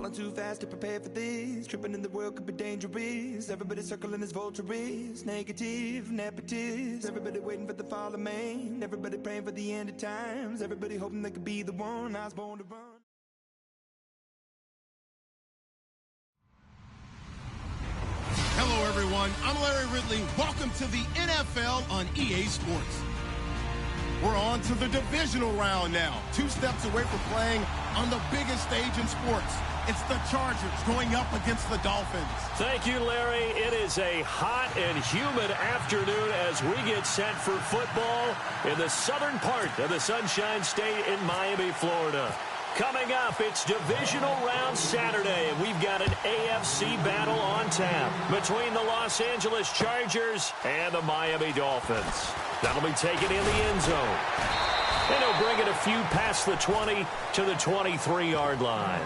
Falling too fast to prepare for this. Tripping in the world could be dangerous. Everybody circling as vultures. Negative, nepotist. Everybody waiting for the fall of man. Everybody praying for the end of times. Everybody hoping they could be the one. I was born to run. Hello, everyone. I'm Larry Ridley. Welcome to the NFL on EA Sports. We're on to the divisional round now. 2 steps away from playing on the biggest stage in sports. It's the Chargers going up against the Dolphins. Thank you, Larry. It is a hot and humid afternoon as we get set for football in the southern part of the Sunshine State in Miami, Florida. Coming up, it's Divisional Round Saturday, and we've got an AFC battle on tap between the Los Angeles Chargers and the Miami Dolphins. That'll be taken in the end zone. And he'll bring it a few past the 20 to the 23-yard line.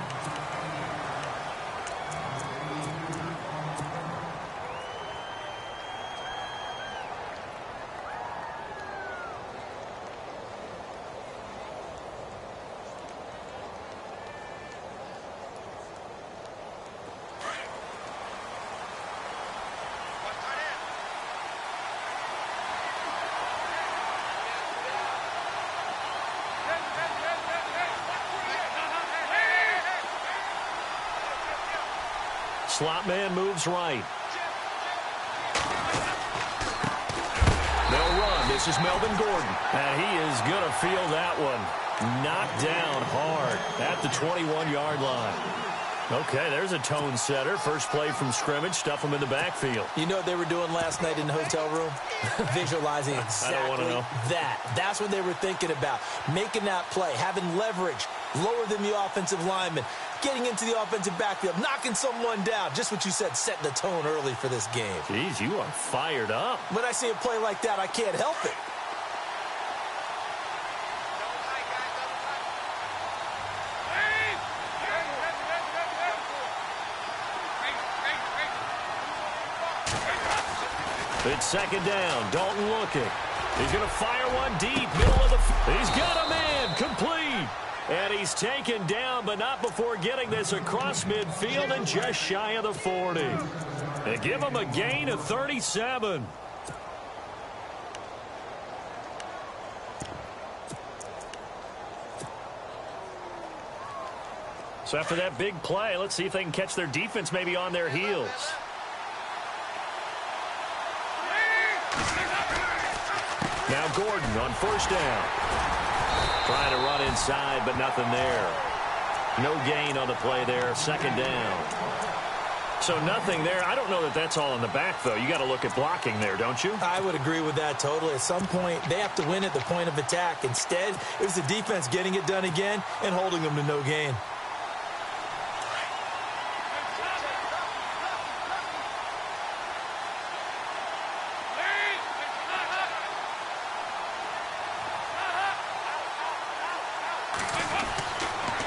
Slot man moves right. They'll run. This is Melvin Gordon. And he is going to feel that one. Knocked down hard at the 21-yard line. Okay, there's a tone setter. First play from scrimmage. Stuff them in the backfield. You know what they were doing last night in the hotel room? Visualizing exactly I don't want to know. that. That's what they were thinking about. Making that play, having leverage, lower than the offensive lineman, getting into the offensive backfield, knocking someone down. Just what you said, setting the tone early for this game. Jeez, you are fired up. When I see a play like that, I can't help it. It's second down. Dalton looking. He's going to fire one deep. Middle of the field. He's got a man. Complete. And he's taken down, but not before getting this across midfield and just shy of the 40. And give him a gain of 37. So after that big play, let's see if they can catch their defense maybe on their heels. Now Gordon on first down. Trying to run inside, but nothing there. No gain on the play there. Second down. So nothing there. I don't know that that's all in the back, though. You got to look at blocking there, don't you? I would agree with that totally. At some point, they have to win at the point of attack. Instead, it was the defense getting it done again and holding them to no gain.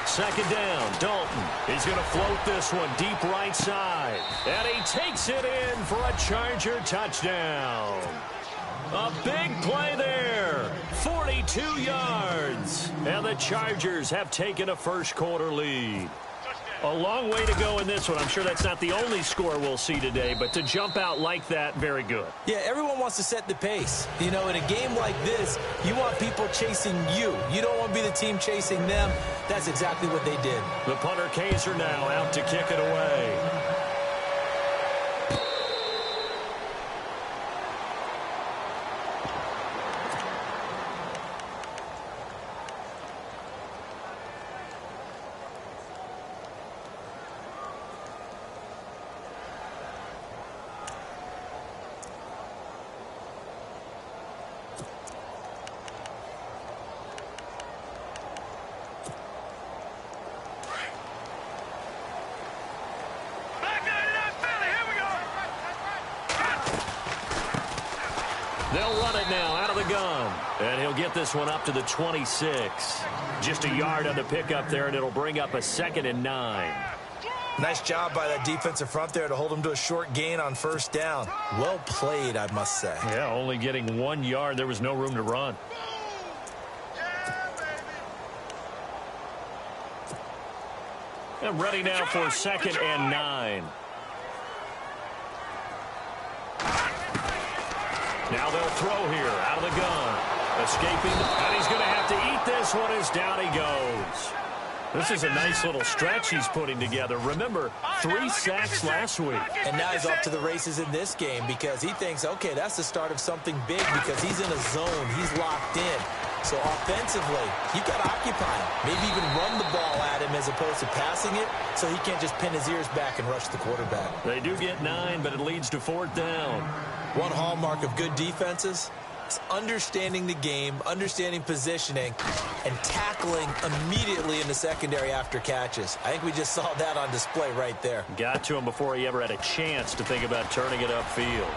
Second down, Dalton. He's going to float this one deep right side. And he takes it in for a Charger touchdown. A big play there. 42 yards. And the Chargers have taken a first quarter lead. A long way to go in this one. I'm sure that's not the only score we'll see today, but to jump out like that, very good. Yeah, everyone wants to set the pace. You know, in a game like this, you want people chasing you. You don't want to be the team chasing them. That's exactly what they did. The punter Kaiser now out to kick it away. They'll run it now out of the gun. And he'll get this one up to the 26. Just a yard on the pickup there, and it'll bring up a 2nd and 9. Nice job by that defensive front there to hold him to a short gain on first down. Well played, I must say. Yeah, only getting 1 yard. There was no room to run. And ready now for 2nd and 9. Now they'll throw here out of the gun. Escaping, and he's going to have to eat this one as down he goes. This is a nice little stretch he's putting together. Remember, 3 sacks last week. And now he's off to the races in this game because he thinks, okay, that's the start of something big because he's in a zone. He's locked in. So offensively, you got to occupy him. Maybe even run the ball at him as opposed to passing it so he can't just pin his ears back and rush the quarterback. They do get 9, but it leads to 4th down. One hallmark of good defenses is understanding the game, understanding positioning, and tackling immediately in the secondary after catches. I think we just saw that on display right there. Got to him before he ever had a chance to think about turning it upfield.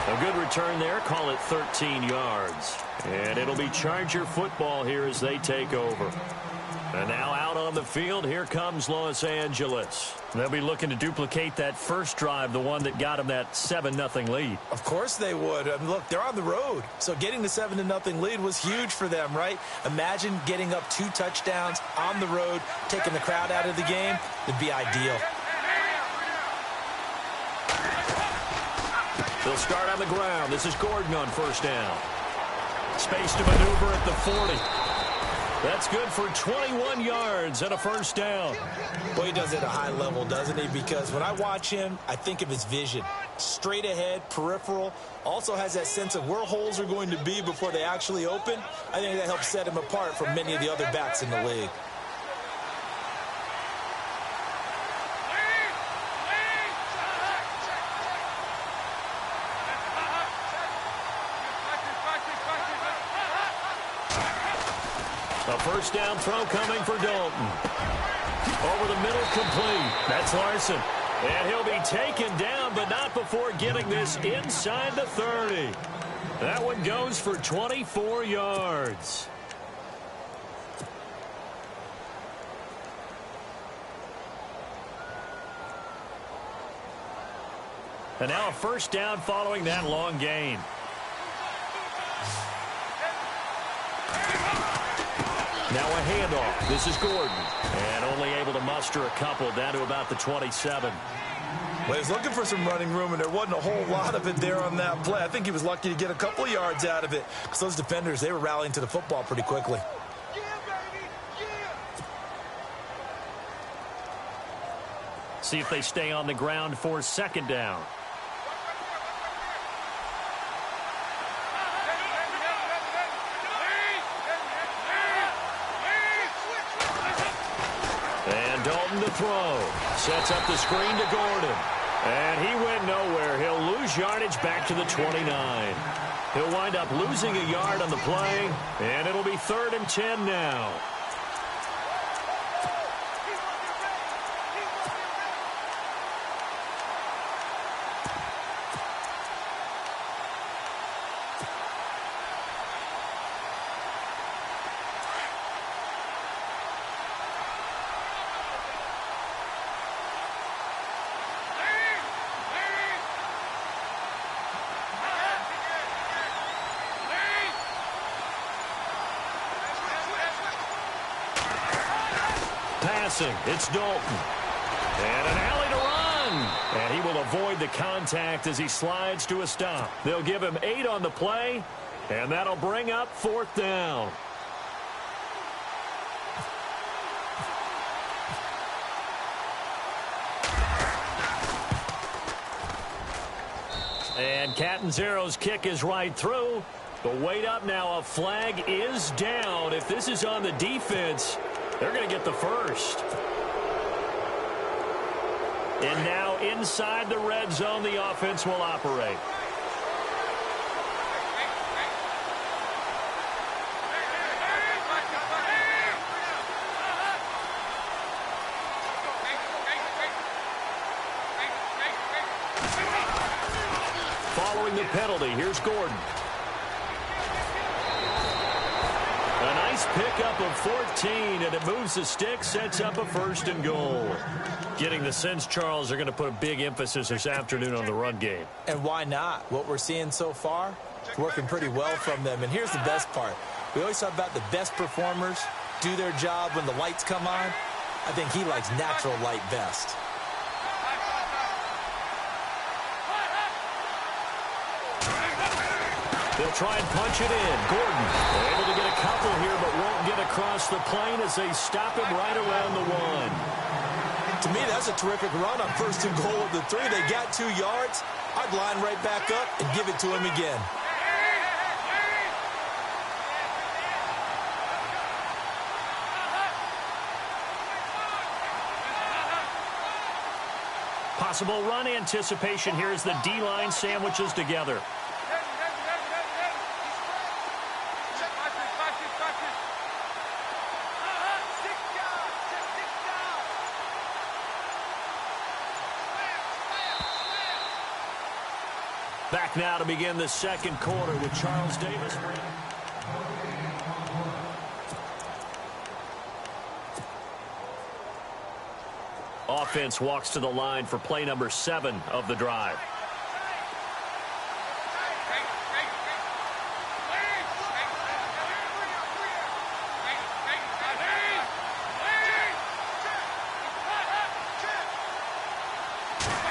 A good return there. Call it 13 yards. And it'll be Charger football here as they take over. And now out on the field, here comes Los Angeles. They'll be looking to duplicate that first drive, the one that got them that 7-0 lead. Of course they would. I mean, look, they're on the road. So getting the 7-0 lead was huge for them, right? Imagine getting up 2 touchdowns on the road, taking the crowd out of the game. It'd be ideal. They'll start on the ground. This is Gordon on 1st down. Space to maneuver at the 40. That's good for 21 yards and a 1st down. Well, he does it at a high level, doesn't he? Because when I watch him, I think of his vision. Straight ahead, peripheral. Also has that sense of where holes are going to be before they actually open. I think that helps set him apart from many of the other backs in the league. A 1st down throw coming for Dalton. Over the middle, complete. That's Larson. And he'll be taken down, but not before getting this inside the 30. That one goes for 24 yards. And now a 1st down following that long gain. Now a handoff. This is Gordon. And only able to muster a couple down to about the 27. Well, he's looking for some running room, and there wasn't a whole lot of it there on that play. I think he was lucky to get a couple of yards out of it because those defenders, they were rallying to the football pretty quickly. See if they stay on the ground for 2nd down. And Dalton to throw. Sets up the screen to Gordon. And he went nowhere. He'll lose yardage back to the 29. He'll wind up losing a yard on the play, and it'll be 3rd and 10 now. It's Dalton. And an alley to run. And he will avoid the contact as he slides to a stop. They'll give him 8 on the play, and that'll bring up 4th down. And Catanzaro's kick is right through. But wait up now. A flag is down. If this is on the defense, they're going to get the 1st. And now inside the red zone, the offense will operate. Following the penalty, here's Gordon. A nice pickup of 14, and it moves the stick, sets up a 1st and goal. Getting the sense, Charles, are going to put a big emphasis this afternoon on the run game. And why not? What we're seeing so far, it's working pretty well from them. And here's the best part. We always talk about the best performers do their job when the lights come on. I think he likes natural light best. They'll try and punch it in. Gordon able to get a couple here, but won't get across the plane as they stop him right around the 1. To me, that's a terrific run on 1st and goal of the 3. They got 2 yards. I'd line right back up and give it to him again. Possible run anticipation here as the D-line sandwiches together. Back now to begin the second quarter with Charles Davis. Offense walks to the line for play number 7 of the drive.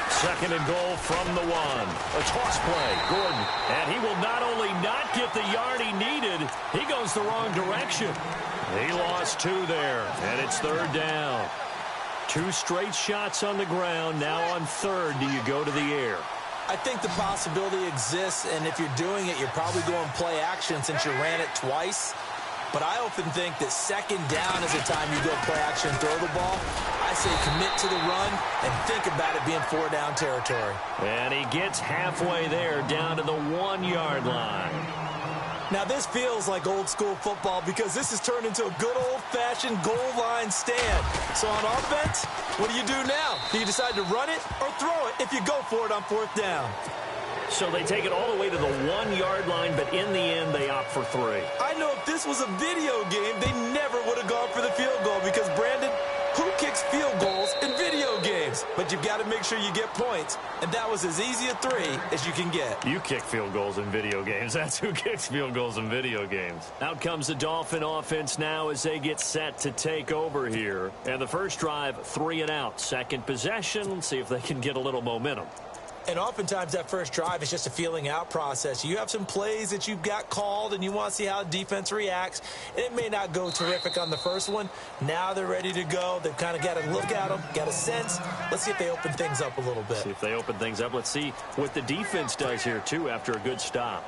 Second and goal from the 1. A toss play. Gordon. And he will not only not get the yard he needed, he goes the wrong direction. He lost 2 there, and it's 3rd down. 2 straight shots on the ground. Now on 3rd, do you go to the air? I think the possibility exists, and if you're doing it, you're probably going play action since you ran it twice. But I often think that 2nd down is the time you go play action and throw the ball. I say commit to the run and think about it being 4-down territory. And he gets halfway there, down to the 1-yard line. Now, this feels like old-school football because this has turned into a good old-fashioned goal line stand. So on offense, what do you do now? Do you decide to run it or throw it if you go for it on 4th down? So they take it all the way to the 1-yard line, but in the end, they opt for 3. I know if this was a video game, they never would have gone for the field goal because, Brandon, who kicks field goals in video games? But you've got to make sure you get points, and that was as easy a 3 as you can get. You kick field goals in video games. That's who kicks field goals in video games. Out comes the Dolphin offense now as they get set to take over here. And the first drive, 3 and out. Second possession, see if they can get a little momentum. And oftentimes that first drive is just a feeling out process. You have some plays that you've got called and you want to see how defense reacts. And it may not go terrific on the first one. Now they're ready to go. They've kind of got to look at them, got a sense. Let's see if they open things up a little bit. See if they open things up. Let's see what the defense does here, too, after a good stop.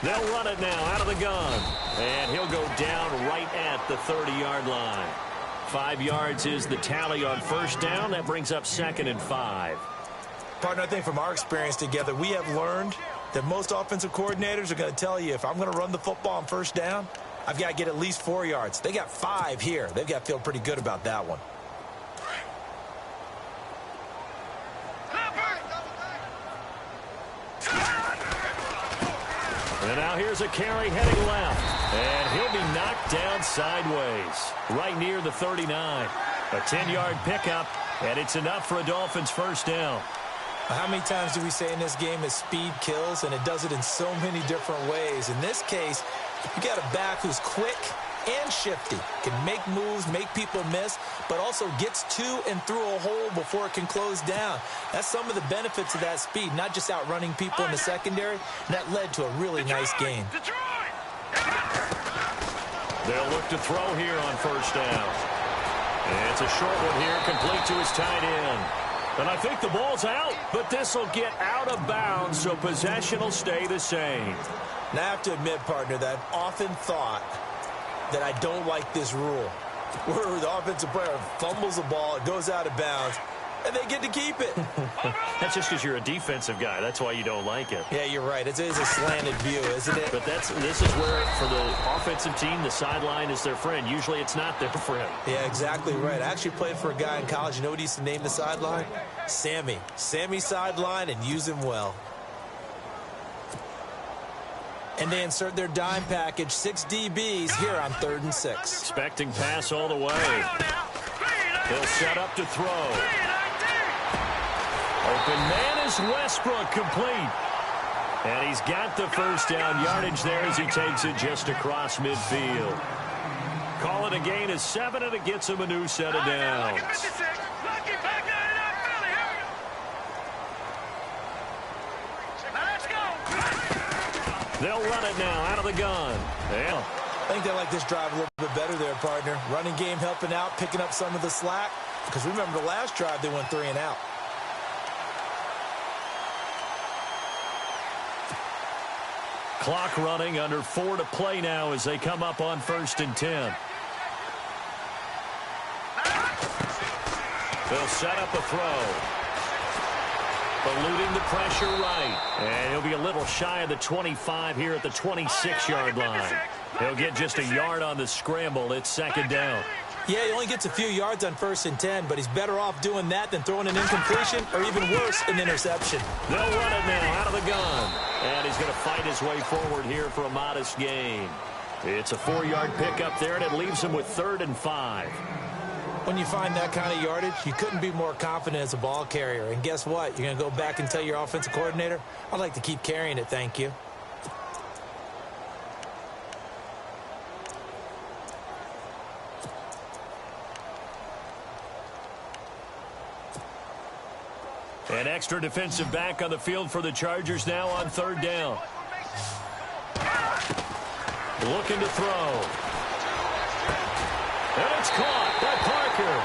They'll run it now out of the gun. And he'll go down right at the 30-yard line. 5 yards is the tally on first down. That brings up 2nd and 5. Partner, I think from our experience together, we have learned that most offensive coordinators are going to tell you if I'm going to run the football on first down, I've got to get at least 4 yards. They got 5 here. They've got to feel pretty good about that one. And now here's a carry heading left. And he'll be knocked down sideways, right near the 39. A 10-yard pickup, and it's enough for a Dolphins first down. How many times do we say in this game that speed kills, and it does it in so many different ways? In this case, you got a back who's quick and shifty, can make moves, make people miss, but also gets to and through a hole before it can close down. That's some of the benefits of that speed, not just outrunning people in the secondary. And that led to a really nice game. They'll look to throw here on first down. And it's a short one here, complete to his tight end. And I think the ball's out, but this will get out of bounds, so possession will stay the same. Now, I have to admit, partner, that I've often thought that I don't like this rule, where the offensive player fumbles the ball, it goes out of bounds, and they get to keep it. That's just because you're a defensive guy. That's why you don't like it. Yeah, you're right. It is a slanted view, isn't it? But this is where, for the offensive team, the sideline is their friend. Usually it's not their friend. Yeah, exactly right. I actually played for a guy in college. You know what he used to name the sideline? Sammy. Sammy sideline, and use him well. And they insert their dime package, 6 DBs here on 3rd and 6. Expecting pass all the way. He'll set up to throw. Open man is Westbrook, complete. And he's got the first down yardage there as he takes it just across midfield. Call it a gain of 7, and it gets him a new set of downs. They'll run it now out of the gun. Yeah. I think they like this drive a little bit better there, partner. Running game helping out, picking up some of the slack. Because remember, the last drive they went 3 and out. Clock running, under 4 to play now as they come up on 1st and 10. They'll set up a throw. Eluding the pressure right. And he'll be a little shy of the 25 here at the 26-yard line. He'll get just a yard on the scramble. It's 2nd down. Yeah, he only gets a few yards on 1st and 10, but he's better off doing that than throwing an incompletion or even worse, an interception. They'll run it now out of the gun. And he's going to fight his way forward here for a modest gain. It's a 4-yard pickup there, and it leaves him with 3rd and 5. When you find that kind of yardage, you couldn't be more confident as a ball carrier. And guess what? You're going to go back and tell your offensive coordinator, I'd like to keep carrying it, thank you. An extra defensive back on the field for the Chargers now on 3rd down. Looking to throw. And it's caught by Parker.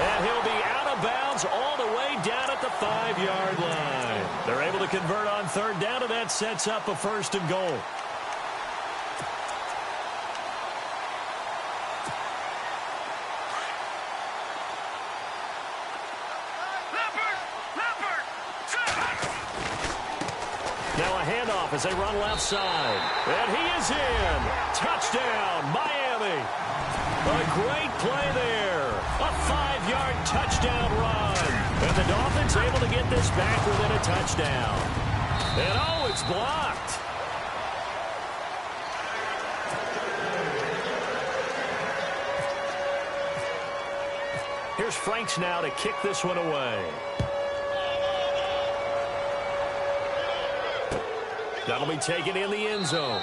And he'll be out of bounds all the way down at the 5-yard line. They're able to convert on 3rd down, and that sets up a 1st and goal. Now a handoff as they run left side. And he is in. Touchdown, Miami. A great play there. A 5-yard touchdown run. And the Dolphins able to get this back within a touchdown. And oh, it's blocked. Here's Franks now to kick this one away. That'll be taken in the end zone.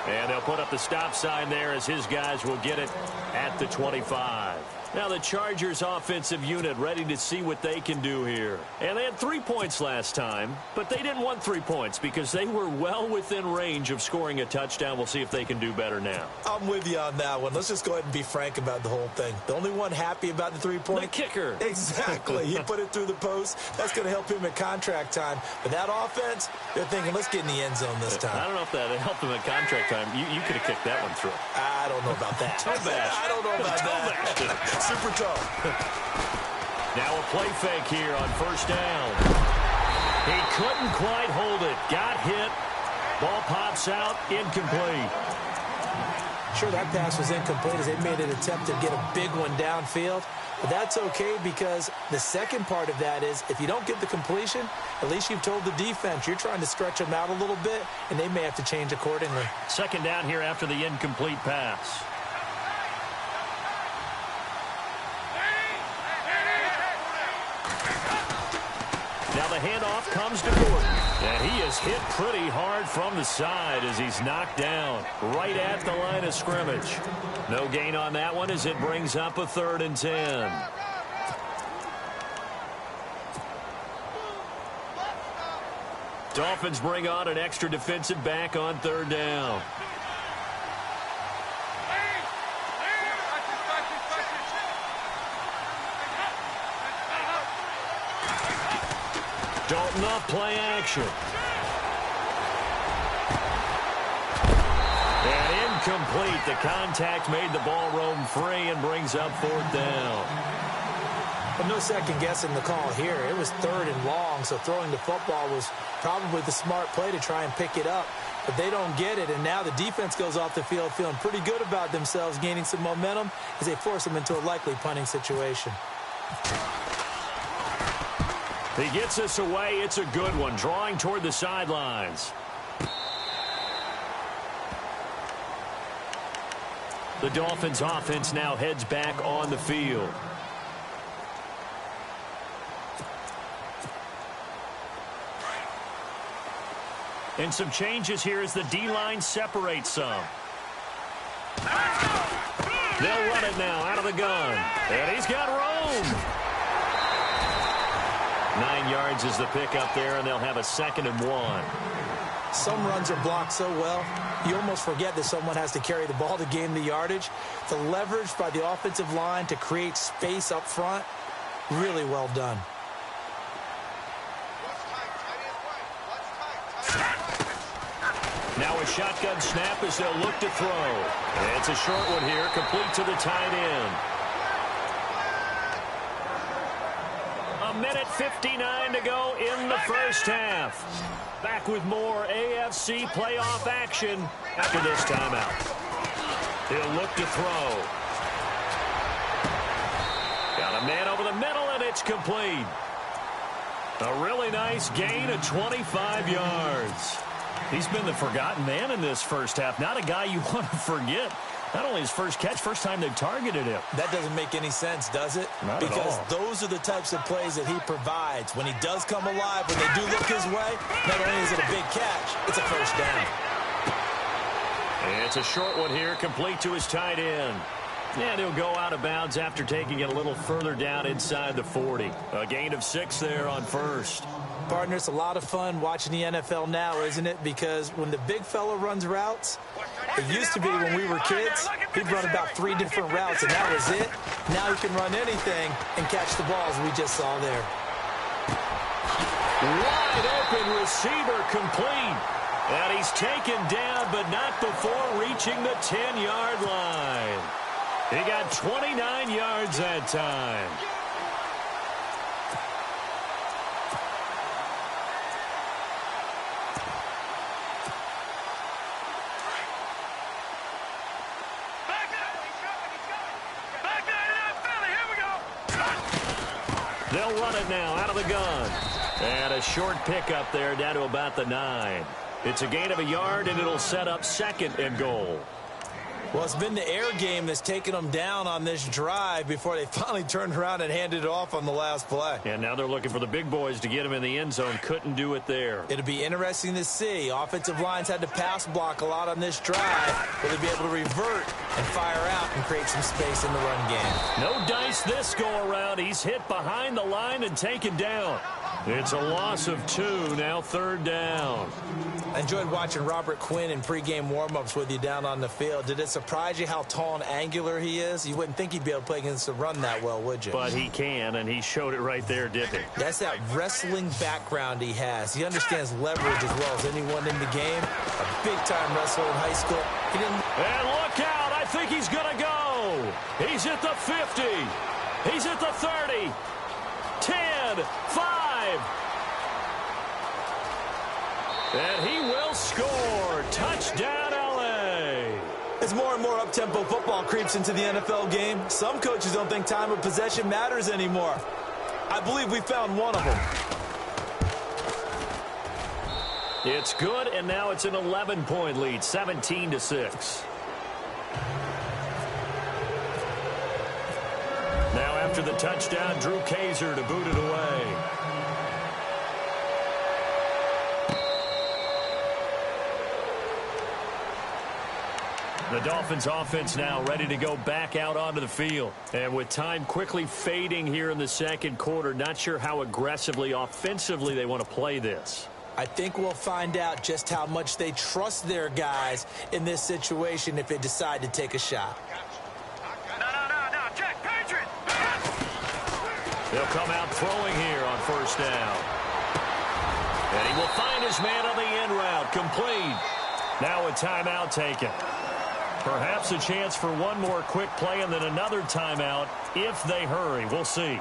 And they'll put up the stop sign there as his guys will get it at the 25. Now the Chargers offensive unit ready to see what they can do here. And they had 3 points last time, but they didn't want 3 points because they were well within range of scoring a touchdown. We'll see if they can do better now. I'm with you on that one. Let's just go ahead and be frank about the whole thing. The only one happy about the 3-point? The kicker. Exactly. He put it through the post. That's going to help him at contract time. But that offense, they're thinking, let's get in the end zone this time. I don't know if that helped him at contract time. You could have kicked that one through. I don't know about that. Toe bash. I don't know about that. Super toe. Now a play fake here on 1st down. He couldn't quite hold it. Got hit. Ball pops out. Incomplete. Sure, that pass was incomplete as they made an attempt to get a big one downfield. But that's okay because the second part of that is if you don't get the completion, at least you've told the defense you're trying to stretch them out a little bit, and they may have to change accordingly. 2nd down here after the incomplete pass. Now the handoff comes to Gordon. And he is hit pretty hard from the side as he's knocked down right at the line of scrimmage. No gain on that one as it brings up a 3rd and 10. Dolphins bring on an extra defensive back on 3rd down. Dalton off play action. And incomplete. The contact made the ball roam free and brings up 4th down. But no second guessing the call here. It was 3rd and long, so throwing the football was probably the smart play to try and pick it up. But they don't get it, and now the defense goes off the field feeling pretty good about themselves, gaining some momentum as they force them into a likely punting situation. He gets this away. It's a good one, drawing toward the sidelines. The Dolphins offense now heads back on the field. And some changes here as the D-line separates some. They'll run it now out of the gun. And he's got room. 9 yards is the pickup there, and they'll have a 2nd and 1. Some runs are blocked so well, you almost forget that someone has to carry the ball to gain the yardage. The leverage by the offensive line to create space up front, really well done. Now a shotgun snap as they'll look to throw. And it's a short one here, complete to the tight end. 1:59 to go in the first half. Back with more AFC playoff action after this timeout. He'll look to throw. Got a man over the middle, and it's complete. A really nice gain of 25 yards. He's been the forgotten man in this first half. Not a guy you want to forget. Not only his first catch, first time they've targeted him. That doesn't make any sense, does it? Not at all. Because those are the types of plays that he provides. When he does come alive, when they do look his way, not only is it a big catch, it's a first down. And it's a short one here, complete to his tight end. And he'll go out of bounds after taking it a little further down inside the 40. A gain of 6 there on first. Partner, it's a lot of fun watching the NFL now, isn't it? Because when the big fella runs routes, it used to be when we were kids, he'd run about 3 different routes, and that was it. Now he can run anything and catch the balls we just saw there. Wide open receiver complete. And he's taken down, but not before reaching the 10-yard line. He got 29 yards that time. They'll run it now out of the gun. And a short pickup there down to about the 9. It's a gain of a yard, and it'll set up 2nd and goal. Well, it's been the air game that's taken them down on this drive before they finally turned around and handed it off on the last play. And now they're looking for the big boys to get him in the end zone. Couldn't do it there. It'll be interesting to see. Offensive lines had to pass block a lot on this drive. Will they be able to revert and fire out and create some space in the run game? No dice this go-around. He's hit behind the line and taken down. It's a loss of 2, now 3rd down. I enjoyed watching Robert Quinn in pregame warm-ups with you down on the field. Did it surprise you how tall and angular he is? You wouldn't think he'd be able to play against the run that well, would you? But he can, and he showed it right there, didn't he? That's that wrestling background he has. He understands leverage as well as anyone in the game. A big-time wrestler in high school. And look out! I think he's going to go! He's at the 50. He's at the 30. 10, 5. And he will score. Touchdown, L.A. As more and more up-tempo football creeps into the NFL game, some coaches don't think time of possession matters anymore. I believe we found one of them. It's good, and now it's an 11-point lead, 17-6. Now after the touchdown, Drew Kaiser to boot it away. The Dolphins offense now ready to go back out onto the field. And with time quickly fading here in the second quarter, not sure how aggressively, offensively they want to play this. I think we'll find out just how much they trust their guys in this situation if they decide to take a shot. No, check, Patriot! They'll come out throwing here on first down. And he will find his man on the end route, complete. Now a timeout taken. Perhaps a chance for one more quick play and then another timeout if they hurry. We'll see.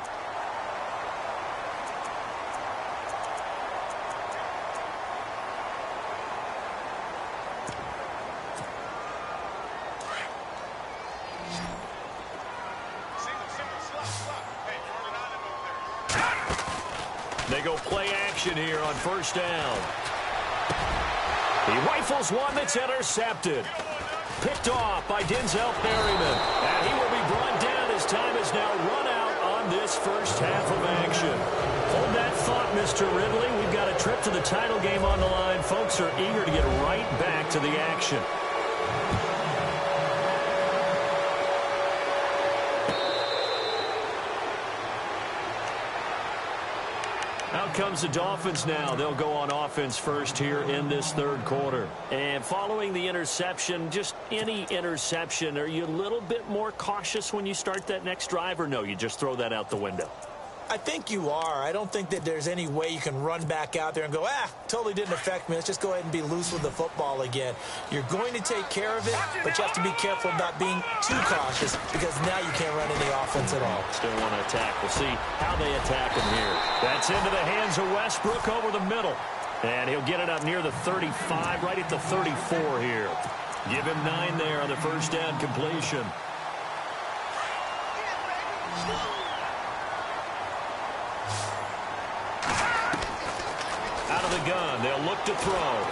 They go play action here on first down. He rifles one that's intercepted. Picked off by Denzel Perryman. And he will be brought down. His time is now run out on this first half of action. Hold that thought, Mr. Ridley. We've got a trip to the title game on the line. Folks are eager to get right back to the action. Out comes the Dolphins now. They'll go on offense first here in this third quarter. And following the interception, just any interception, are you a little bit more cautious when you start that next drive, or no, you just throw that out the window? I think you are. I don't think that there's any way you can run back out there and go, totally didn't affect me. Let's just go ahead and be loose with the football again. You're going to take care of it, but you have to be careful about being too cautious because now you can't run any offense at all. Still want to attack. We'll see how they attack him here. That's into the hands of Westbrook over the middle. And he'll get it up near the 35, right at the 34 here. Give him 9 there on the first down completion. Out of the gun, they'll look to throw.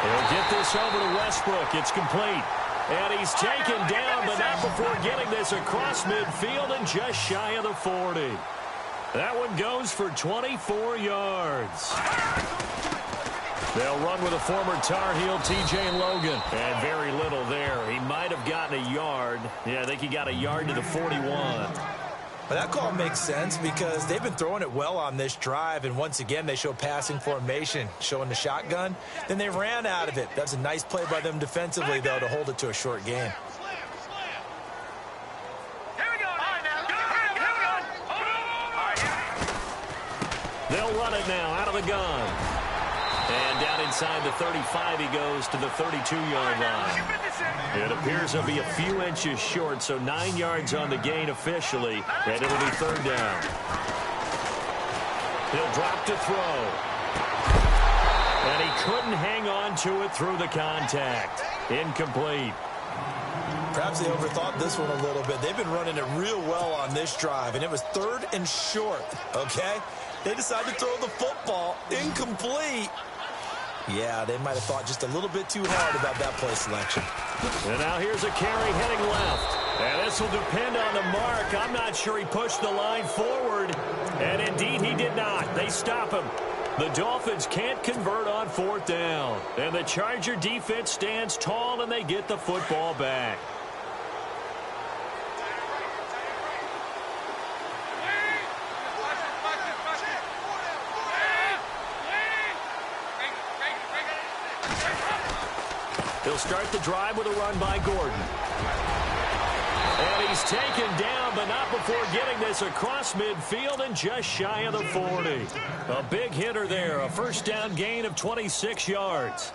He'll get this over to Westbrook. It's complete. And he's taken down, but not before getting this across midfield and just shy of the 40. That one goes for 24 yards. They'll run with a former Tar Heel, T.J. Logan. And very little there. He might have gotten a yard. Yeah, I think he got a yard to the 41. But that call makes sense because they've been throwing it well on this drive, and once again they show passing formation, showing the shotgun. Then they ran out of it. That's a nice play by them defensively, though, to hold it to a short game. They'll run it now out of the gun. And down inside the 35, he goes to the 32-yard line. It appears he'll be a few inches short, so 9 yards on the gain officially, and it'll be third down. He'll drop to throw. And he couldn't hang on to it through the contact. Incomplete. Perhaps they overthought this one a little bit. They've been running it real well on this drive, and it was 3rd and short, okay? They decided to throw the football incomplete. Yeah, they might have thought just a little bit too hard about that play selection. And now here's a carry heading left. And this will depend on the mark. I'm not sure he pushed the line forward. And indeed he did not. They stop him. The Dolphins can't convert on 4th down. And the Charger defense stands tall and they get the football back. He'll start the drive with a run by Gordon. And he's taken down, but not before getting this across midfield and just shy of the 40. A big hitter there, a first down gain of 26 yards.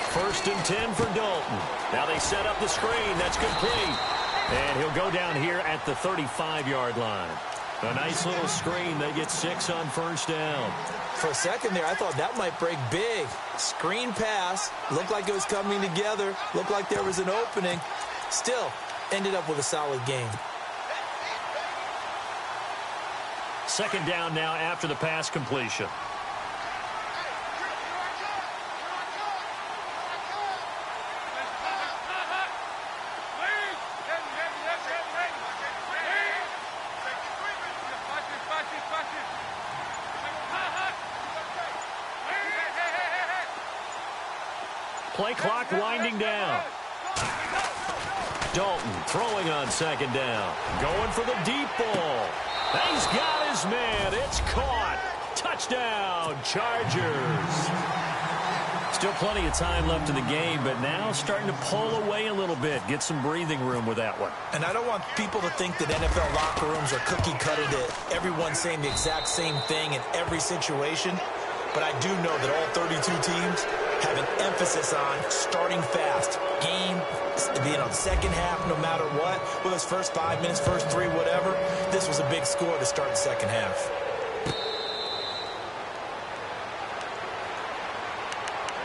First and 10 for Dalton. Now they set up the screen. That's complete. And he'll go down here at the 35-yard line. A nice little screen. They get 6 on first down. For a second there, I thought that might break big. Screen pass. Looked like it was coming together. Looked like there was an opening. Still, ended up with a solid game. Second down now after the pass completion. Play clock winding down. Dalton throwing on second down. Going for the deep ball. He's got his man. It's caught. Touchdown, Chargers. Still plenty of time left in the game, but now starting to pull away a little bit. Get some breathing room with that one. And I don't want people to think that NFL locker rooms are cookie-cutter, that everyone's saying the exact same thing in every situation. But I do know that all 32 teams have an emphasis on starting fast. Game, second half, no matter what. Whether it's first 5 minutes, first 3, whatever. This was a big score to start the second half.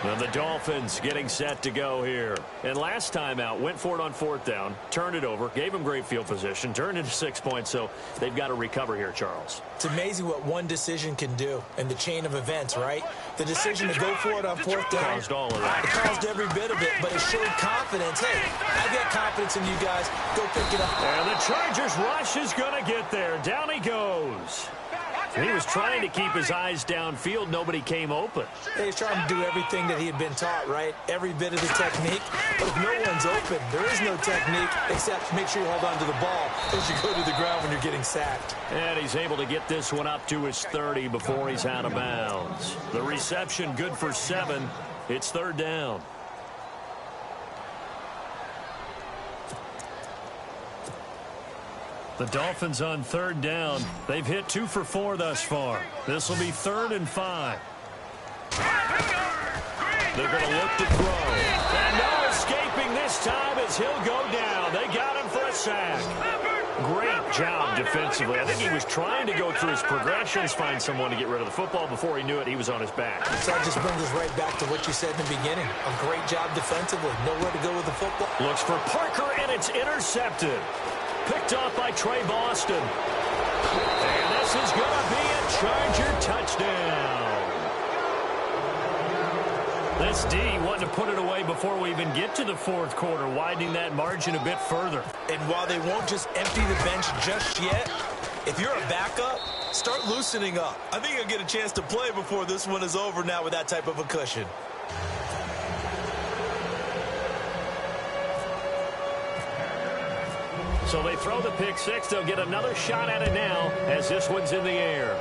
And the Dolphins getting set to go here. And last time out, went for it on 4th down, turned it over, gave them great field position, turned into 6 points, so they've got to recover here, Charles. It's amazing what one decision can do in the chain of events, right? The decision to go for it on 4th down. Caused all of that. It caused every bit of it, but it showed confidence. Hey, I've got confidence in you guys. Go pick it up. And the Chargers rush is going to get there. Down he goes. He was trying to keep his eyes downfield. Nobody came open. He's trying to do everything that he had been taught, right? Every bit of the technique. But if no one's open, there is no technique except make sure you hold on to the ball as you go to the ground when you're getting sacked. And he's able to get this one up to his 30 before he's out of bounds. The reception good for 7. It's 3rd down. The Dolphins on 3rd down. They've hit 2 for 4 thus far. This will be 3rd and 5. They're going to look to throw. And no escaping this time as he'll go down. They got him for a sack. Great job defensively. I think he was trying to go through his progressions, find someone to get rid of the football. Before he knew it, he was on his back. So that just brings us right back to what you said in the beginning. A great job defensively. Nowhere to go with the football. Looks for Parker, and it's intercepted. Picked off by Trey Boston. And this is going to be a Charger touchdown. This D wanted to put it away before we even get to the 4th quarter, widening that margin a bit further. And while they won't just empty the bench just yet, if you're a backup, start loosening up. I think you'll get a chance to play before this one is over now with that type of a cushion. So they throw the pick 6. They'll get another shot at it now as this one's in the air.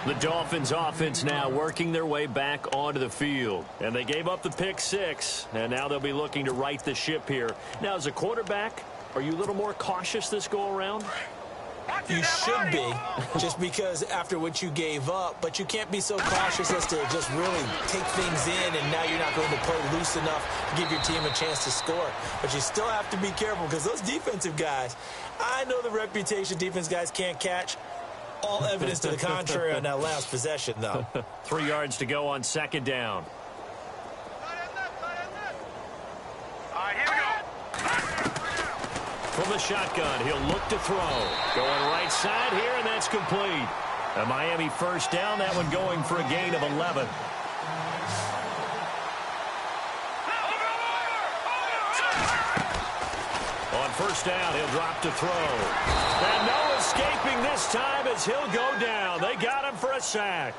The Dolphins offense now working their way back onto the field. And they gave up the pick 6, and now they'll be looking to right the ship here. Now, as a quarterback, are you a little more cautious this go-around? You should be, just because after what you gave up, but you can't be so cautious as to just really take things in, and now you're not going to play loose enough to give your team a chance to score. But you still have to be careful because those defensive guys, I know the reputation defense guys can't catch. All evidence to the contrary on that last possession, though. 3 yards to go on 2nd down. All right, here we go. From the shotgun, he'll look to throw. Going right side here, and that's complete. A Miami 1st down, that one going for a gain of 11. On 1st down, he'll drop to throw. And no escaping this time as he'll go down. They got him for a sack.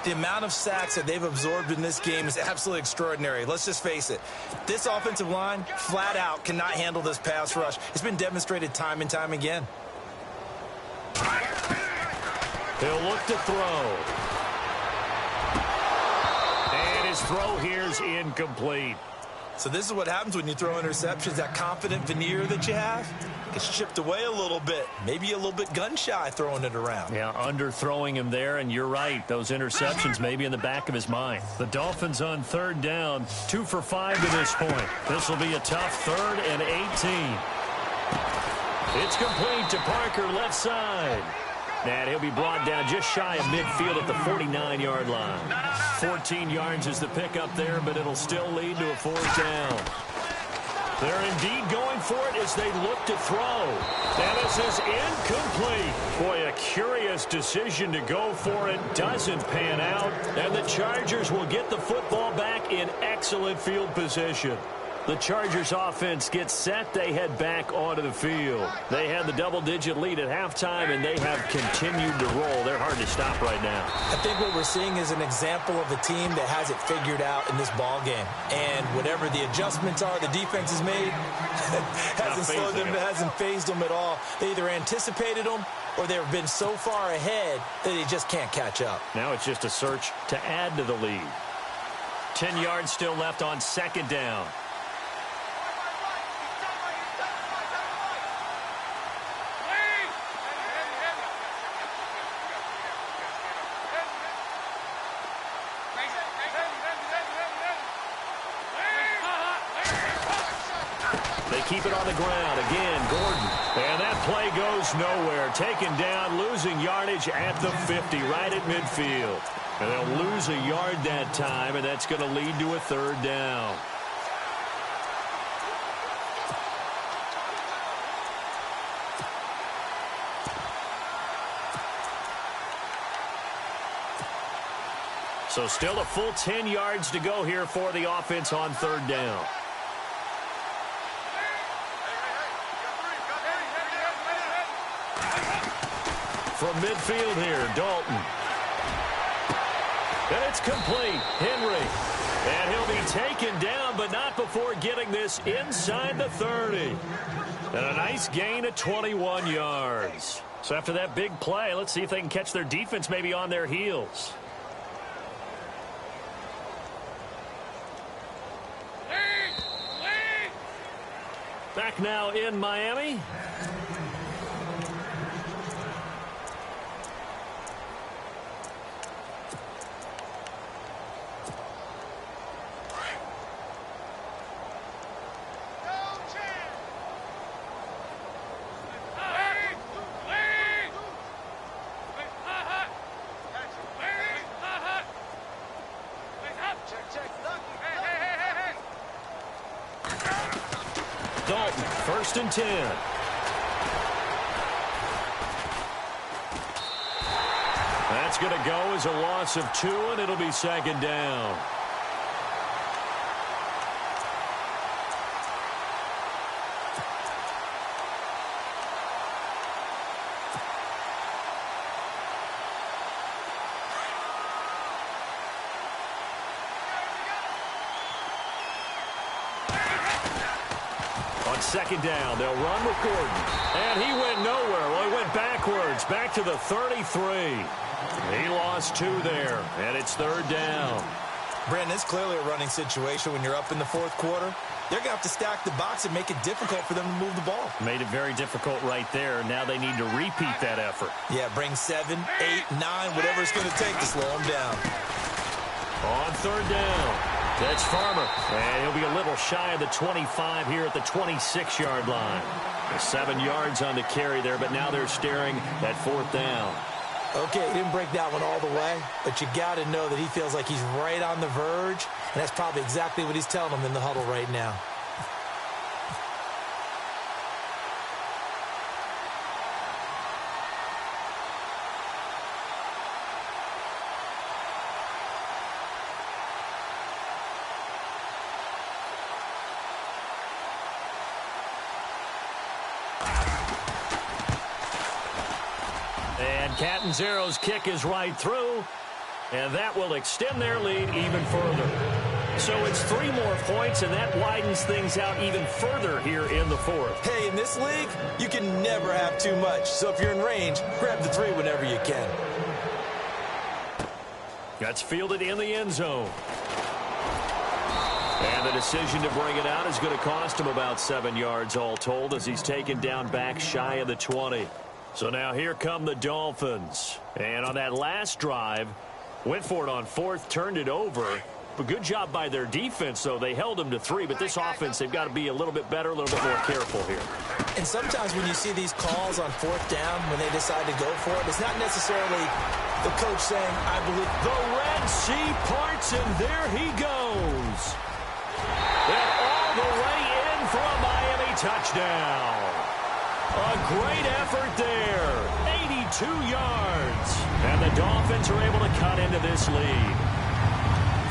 The amount of sacks that they've absorbed in this game is absolutely extraordinary. Let's just face it. This offensive line, flat out, cannot handle this pass rush. It's been demonstrated time and time again. He'll look to throw. And his throw here's incomplete. So this is what happens when you throw interceptions. That confident veneer that you have gets chipped away a little bit. Maybe a little bit gun-shy throwing it around. Yeah, underthrowing him there, and you're right. Those interceptions may be in the back of his mind. The Dolphins on 3rd down, 2 for 5 to this point. This will be a tough 3rd and 18. It's complete to Parker, left side. And he'll be brought down just shy of midfield at the 49-yard line. 14 yards is the pickup there, but it'll still lead to a 4th down. They're indeed going for it as they look to throw. And this is incomplete. Boy, a curious decision to go for it. Doesn't pan out. And the Chargers will get the football back in excellent field position. The Chargers offense gets set. They head back onto the field. They had the double-digit lead at halftime, and they have continued to roll. They're hard to stop right now. I think what we're seeing is an example of a team that has it figured out in this ball game. And whatever the adjustments are the defense has made, hasn't slowed them, hasn't phased them at all. They either anticipated them or they've been so far ahead that they just can't catch up. Now it's just a search to add to the lead. 10 yards still left on 2nd down. They keep it on the ground. Again, Gordon. And that play goes nowhere. Taken down, losing yardage at the 50, right at midfield. And they'll lose a yard that time, and that's going to lead to a third down. So still a full 10 yards to go here for the offense on third down. From midfield here, Dalton. And it's complete. Henry. And he'll be taken down, but not before getting this inside the 30. And a nice gain of 21 yards. So after that big play, let's see if they can catch their defense maybe on their heels. Back now in Miami. Dalton, 1st and 10. That's going to go as a loss of 2, and it'll be 2nd down. On 2nd down, they'll run with Gordon. And he went nowhere. Well, he went backwards, back to the 33. He lost 2 there, and it's 3rd down. Brandon, it's clearly a running situation when you're up in the 4th quarter. They're going to have to stack the box and make it difficult for them to move the ball. Made it very difficult right there. Now they need to repeat that effort. Yeah, bring 7, 8, 9, whatever it's going to take to slow them down. On 3rd down. That's Farmer, and he'll be a little shy of the 25 here at the 26-yard line. 7 yards on the carry there, but now they're staring at 4th down. Okay, he didn't break that one all the way, but you got to know that he feels like he's right on the verge, and that's probably exactly what he's telling them in the huddle right now. Catanzaro's kick is right through, and that will extend their lead even further. So it's 3 more points, and that widens things out even further here in the 4th. Hey, in this league, you can never have too much. So if you're in range, grab the 3 whenever you can. That's fielded in the end zone. And the decision to bring it out is going to cost him about 7 yards all told as he's taken down back shy of the 20. So now here come the Dolphins. And on that last drive, went for it on 4th, turned it over. But good job by their defense, though. They held them to 3, but this offense, they've got to be a little bit better, a little bit more careful here. And sometimes when you see these calls on 4th down, when they decide to go for it, it's not necessarily the coach saying, I believe. The Red Sea parts, and there he goes. And all the way in for a Miami touchdown. A great effort there. 82 yards. And the Dolphins are able to cut into this lead.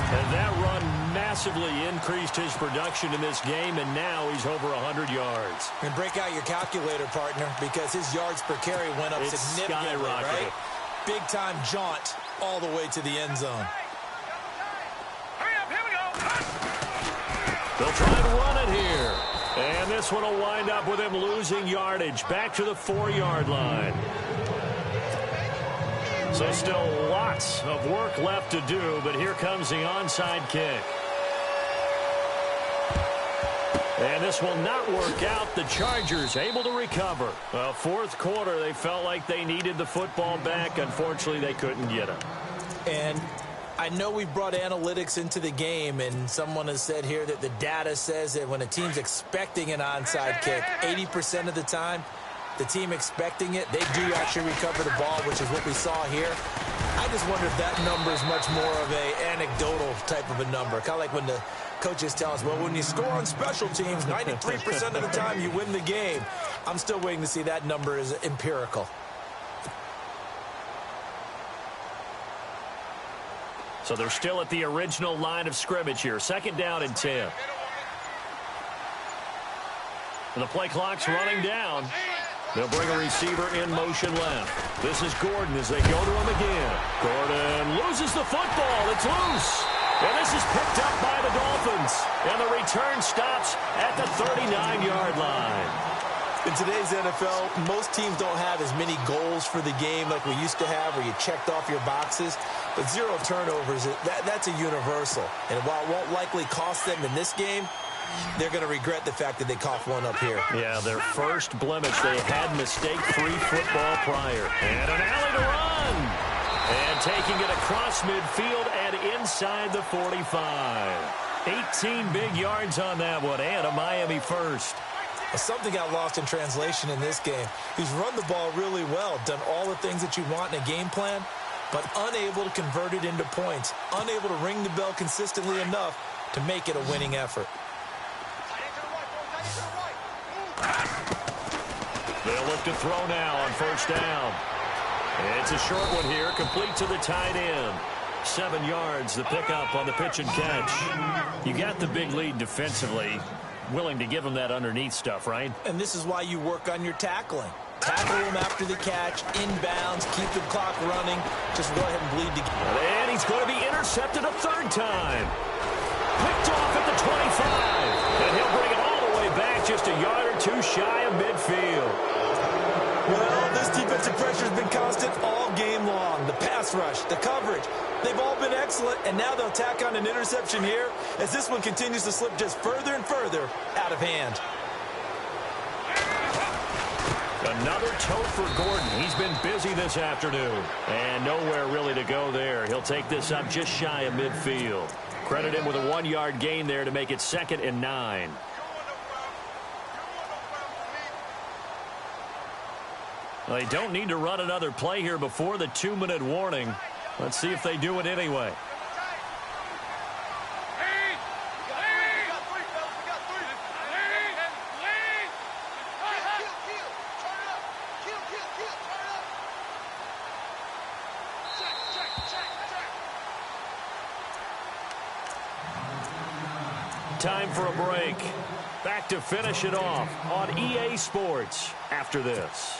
And that run massively increased his production in this game, and now he's over 100 yards. And break out your calculator, partner, because his yards per carry went up significantly, right? Big-time jaunt all the way to the end zone. Hurry up, here we go. They'll try and run it here. And this one will wind up with him losing yardage back to the 4-yard line. So still lots of work left to do, but here comes the onside kick. And this will not work out. The Chargers able to recover. Well, 4th quarter, they felt like they needed the football back. Unfortunately, they couldn't get it. And I know we brought analytics into the game, and someone has said here that the data says that when a team's expecting an onside kick, 80% of the time, the team expecting it, they do actually recover the ball, which is what we saw here. I just wonder if that number is much more of a anecdotal type of a number. Kind of like when the coaches tell us, well, when you score on special teams, 93% of the time you win the game. I'm still waiting to see that number is empirical. So they're still at the original line of scrimmage here. 2nd down and 10. And the play clock's running down. They'll bring a receiver in motion left. This is Gordon as they go to him again. Gordon loses the football. It's loose. And this is picked up by the Dolphins. And the return stops at the 39-yard line. In today's NFL, most teams don't have as many goals for the game like we used to have where you checked off your boxes. But 0 turnovers, that's a universal. And while it won't likely cost them in this game, they're going to regret the fact that they coughed one up here. Yeah, their first blemish. They had mistake-free football prior. And an alley to run. And taking it across midfield and inside the 45. 18 big yards on that one and a Miami first. Something got lost in translation in this game. He's run the ball really well, done all the things that you want in a game plan, but unable to convert it into points, unable to ring the bell consistently enough to make it a winning effort. They'll look to throw now on 1st down. It's a short one here, complete to the tight end. 7 yards, the pickup on the pitch and catch. You got the big lead defensively. Willing to give them that underneath stuff, right? And this is why you work on your tackling. Tackle them after the catch, inbounds, keep the clock running. Just go ahead and bleed to... And he's going to be intercepted a 3rd time. Picked off at the 25. And he'll bring it all the way back just a yard or 2 shy of midfield. Well, this defensive pressure has been constant all game long. The pass rush, the coverage, they've all been excellent, and now they'll tack on an interception here as this one continues to slip just further and further out of hand. Another tote for Gordon. He's been busy this afternoon. And nowhere really to go there. He'll take this up just shy of midfield. Credit him with a 1-yard gain there to make it 2nd and 9. They don't need to run another play here before the 2-minute warning. Let's see if they do it anyway. Time for a break. Back to finish it off on EA Sports after this.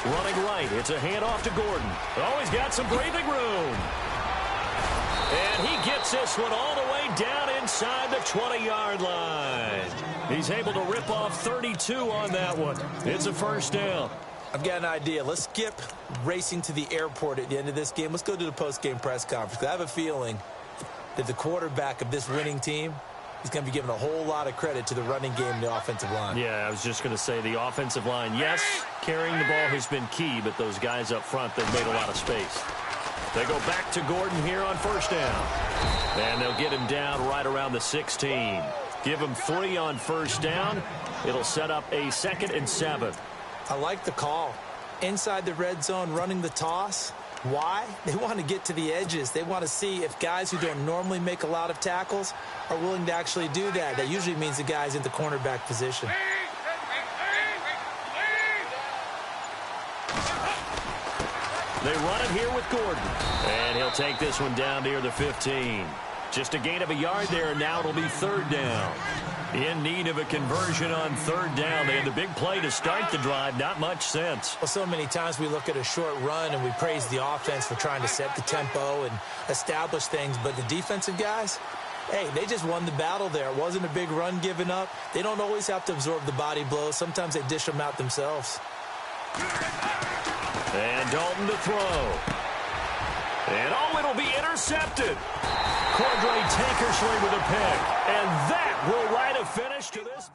Running right, it's a handoff to Gordon. Oh, he's got some breathing room. And he gets this one all the way down inside the 20-yard line. He's able to rip off 32 on that one. It's a 1st down. I've got an idea. Let's skip racing to the airport at the end of this game. Let's go to the post-game press conference. I have a feeling that the quarterback of this winning team is going to be given a whole lot of credit to the running game and the offensive line. Yeah, I was just going to say the offensive line, yes, carrying the ball has been key, but those guys up front, they've made a lot of space. They go back to Gordon here on 1st down. And they'll get him down right around the 16. Give him 3 on 1st down. It'll set up a 2nd and 7. I like the call. Inside the red zone, running the toss. Why? They want to get to the edges. They want to see if guys who don't normally make a lot of tackles are willing to actually do that. That usually means the guy's in the cornerback position. They run it here with Gordon. And he'll take this one down near the 15. Just a gain of a yard there, and now it'll be 3rd down. In need of a conversion on 3rd down. They had the big play to start the drive. Not much sense. Well, so many times we look at a short run and we praise the offense for trying to set the tempo and establish things. But the defensive guys, hey, they just won the battle there. It wasn't a big run given up. They don't always have to absorb the body blows. Sometimes they dish them out themselves. And Dalton to throw. And oh, it'll be intercepted. Cordray Tankersley with a pick. And that will write a finish to this.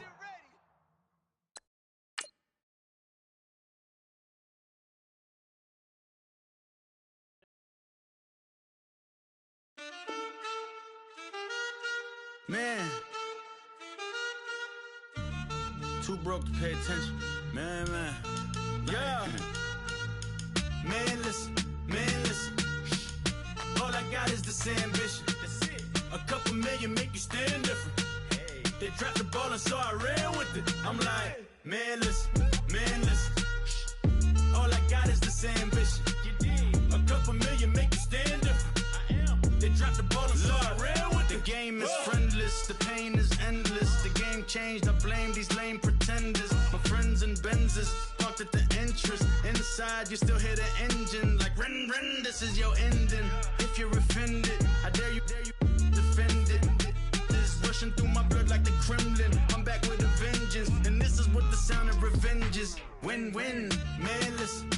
Man. Too broke to pay attention. Man. Yeah. Man, listen. All I got is this ambition. That's it. A couple million make you stand different. Hey. They dropped the ball and so I ran with it. I'm like, man, listen. All I got is this ambition. You did. A couple million make you stand different. I am. They dropped the ball and so I ran with it. The game is friendless, the pain is endless. The game changed, I blame these lame pretenders. My friends and Benzes talked at the entrance. Inside, you still hear the engine. Like, ren, this is your ending. If you're offended, I dare you defend it. This rushing through my blood like the Kremlin. I'm back with a vengeance. And this is what the sound of revenge is. Win-win. Man, listen.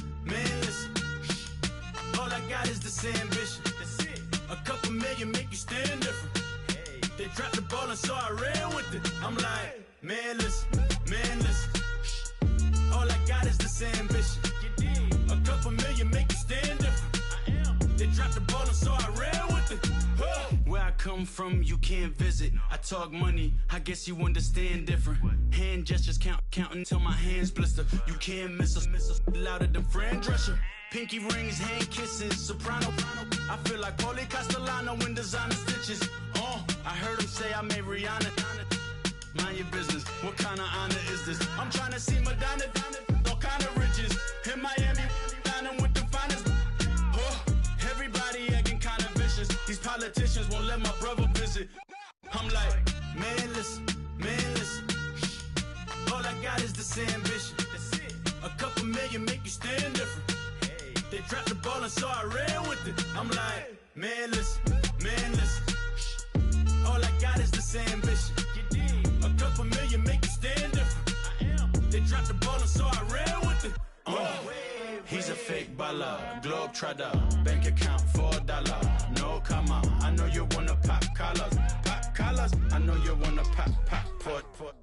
All I got is this ambition. That's it. A couple million make you stand different. Hey. They dropped the ball and so I ran with it. I'm like, man, listen. All I got is this ambition. You did. A couple million make you stand different. I am. They dropped the ball and so I ran with it. Where I come from, you can't visit. I talk money, I guess you understand different. Hand gestures counting till my hands blister. You can't miss us louder than Fran Drescher. Pinky rings, hand kisses, soprano. I feel like Paulie Castellano in designer stitches. I heard him say I made Rihanna. Mind your business, what kind of honor is this? I'm trying to see Madonna, all kind of riches. In Miami, dining with the finest. Everybody acting kind of vicious. These politicians won't let my brother visit. I'm like, man, listen. All I got is this ambition. That's it. A couple million make you stand different. Hey. They dropped the ball and so I ran with it. I'm like, man, listen. All I got is this ambition. You did. A couple million make you stand different. I am. They dropped the ball and so I ran with it. He's a fake baller, globe trotter, bank account $4. No comma, I know you wanna pop collars. I know you wanna pop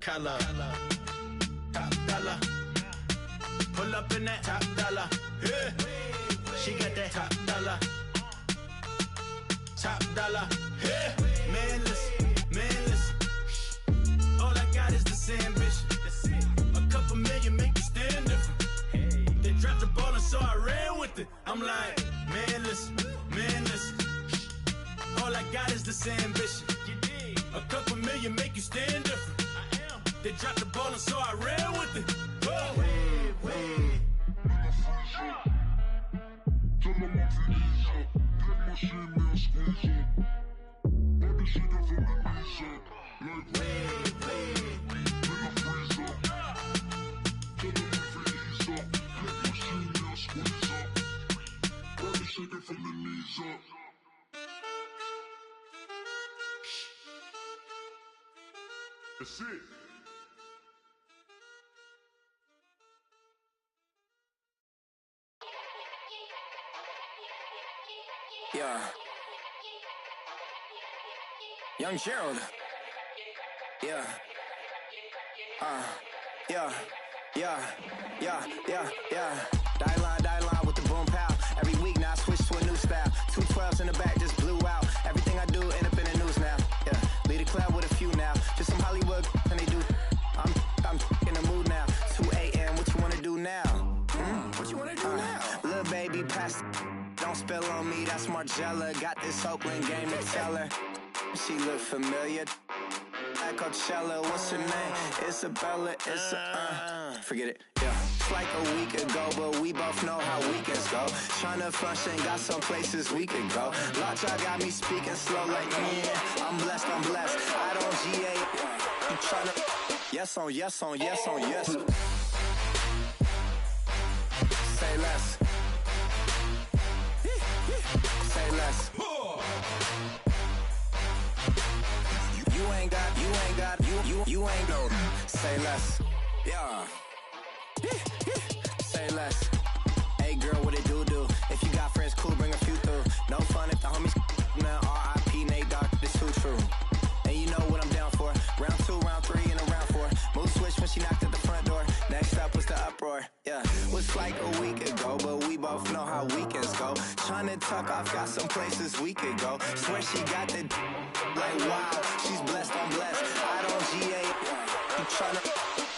collar. Top dollar, pull up in that top dollar. Yeah. She got that top dollar. Yeah. Man, listen. All I got is this ambition. That's it. A couple million make you stand different. Hey. They dropped the ball and so I ran with it. I'm like, man, listen. All I got is this ambition. You did. A couple million make you stand different. I am. They dropped the ball and so I ran with it. Wait. Tell them what it is. Get my shit, man, squeeze it. Baby, she got from the knees up. Like, wait. In the freezer. Tell them what it is. Get my shit, man, squeeze up. Baby, she got from the knees up. That's it. Yeah. Young Gerald. Yeah. Die line with the boom pow. Every week now I switch to a new style. 212s in the back just blew out. Everything I do end up in the news now. Yeah. Lead a club with a few now. Just some Hollywood and they do. I'm in the mood now. 2 a.m. What you wanna do now? What you wanna do now? Little baby pass. Don't spill on me, that's Margella. Got this Oakland game to tell her. She look familiar. At Coachella, what's her name? Isabella, forget it, yeah. It's like a week ago, but we both know how weekends go. Tryna function, got some places we could go. Lot y'all got me speaking slow like, yeah, I'm blessed. I don't GA. You tryna, yes on yes. Say less. Say less. You ain't no. Say less. Yeah. Say less. Hey girl, what it do? If you got friends, cool, bring a few through. No fun if the homies now. R.I.P. Nate Dogg, this too true. And you know what I'm down for. Round 2, round 3, and a round 4. Mood switch when she knocked at the front door. Next up was the uproar. Yeah, was like a week ago, but we both know how weekends go. Tryna tuck off, got some places we could go. Swear she got the like wow, she's blessed, I'm blessed. I don't GA. You tryna?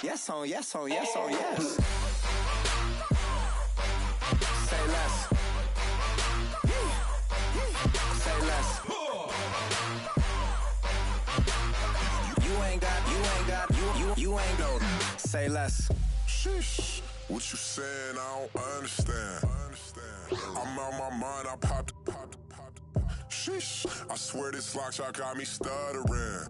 Yes on, yes on, yes on, yes. Say less. Say less. You ain't no. Say less. Sheesh. What you saying? I don't understand. I'm out my mind. I popped. Sheesh. I swear this lock shot got me stuttering.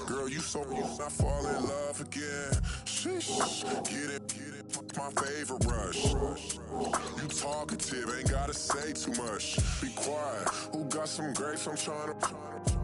Girl, you so I fall in love again. Sheesh. Get it. My favorite rush. You talkative, ain't gotta say too much. Be quiet. Who got some grapes? I'm trying to.